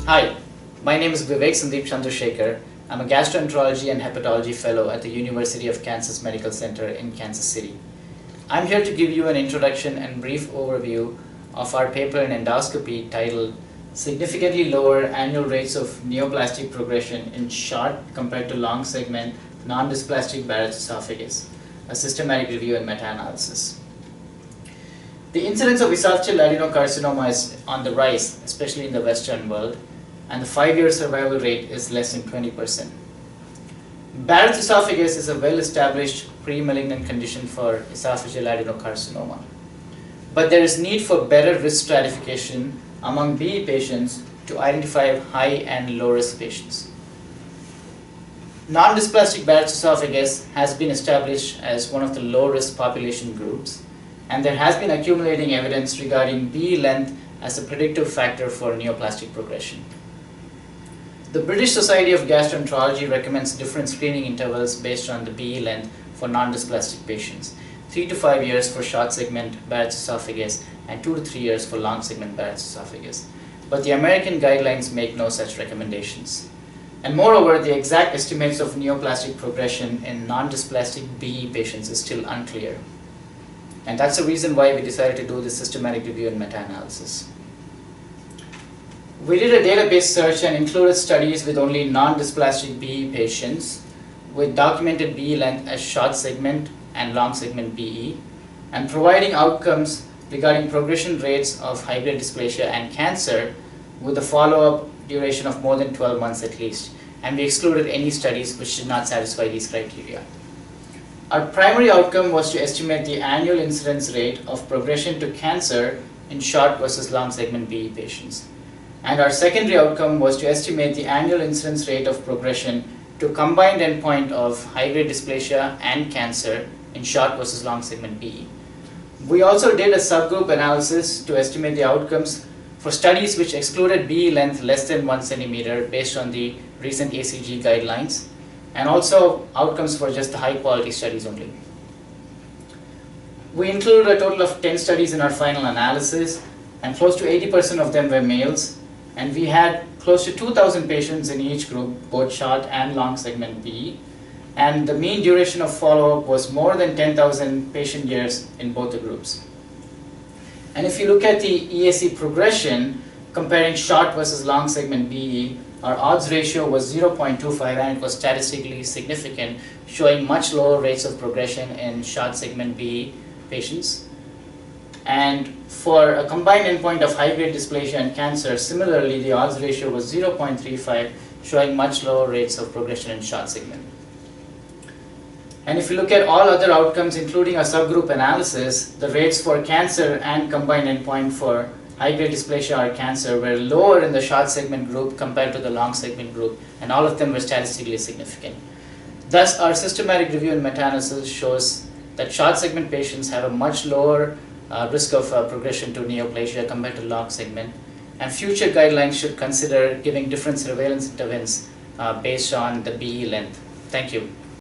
Hi, my name is Viveksandeep Chandrasekar. I'm a gastroenterology and hepatology fellow at the University of Kansas Medical Center in Kansas City. I'm here to give you an introduction and brief overview of our paper in Endoscopy titled Significantly Lower Annual Rates of Neoplastic Progression in Short Compared to Long Segment Non-dysplastic Barrett's Esophagus, a systematic review and meta-analysis. The incidence of esophageal adenocarcinoma is on the rise, especially in the Western world, and the 5-year survival rate is less than 20%. Barrett's esophagus is a well-established pre-malignant condition for esophageal adenocarcinoma. But there is need for better risk stratification among BE patients to identify high and low risk patients. Non-dysplastic Barrett's esophagus has been established as one of the low-risk population groups, and there has been accumulating evidence regarding BE length as a predictive factor for neoplastic progression. The British Society of Gastroenterology recommends different screening intervals based on the BE length for non-dysplastic patients, 3 to 5 years for short segment Barrett's esophagus and 2 to 3 years for long segment Barrett's esophagus. But the American guidelines make no such recommendations. And moreover, the exact estimates of neoplastic progression in non-dysplastic BE patients is still unclear. And that's the reason why we decided to do this systematic review and meta-analysis. We did a database search and included studies with only non-dysplastic BE patients with documented BE length as short segment and long segment BE, and providing outcomes regarding progression rates of high-grade dysplasia and cancer with a follow-up duration of more than 12 months at least. And we excluded any studies which did not satisfy these criteria. Our primary outcome was to estimate the annual incidence rate of progression to cancer in short versus long segment BE patients. And our secondary outcome was to estimate the annual incidence rate of progression to combined endpoint of high-grade dysplasia and cancer in short versus long segment BE. We also did a subgroup analysis to estimate the outcomes for studies which excluded BE length less than 1 centimeter based on the recent ACG guidelines, and also outcomes for just the high-quality studies only. We included a total of 10 studies in our final analysis, and close to 80% of them were males, and we had close to 2,000 patients in each group, both short and long segment BE, and the mean duration of follow-up was more than 10,000 patient years in both the groups. And if you look at the EAC progression, comparing short versus long segment BE, our odds ratio was 0.25 and it was statistically significant, showing much lower rates of progression in short segment BE patients. And for a combined endpoint of high-grade dysplasia and cancer, similarly the odds ratio was 0.35, showing much lower rates of progression in short segment. And if you look at all other outcomes, including a subgroup analysis, the rates for cancer and combined endpoint for high-grade dysplasia or cancer were lower in the short segment group compared to the long segment group, and all of them were statistically significant. Thus, our systematic review and meta-analysis shows that short segment patients have a much lower risk of progression to neoplasia compared to long segment, and future guidelines should consider giving different surveillance interventions based on the BE length. Thank you.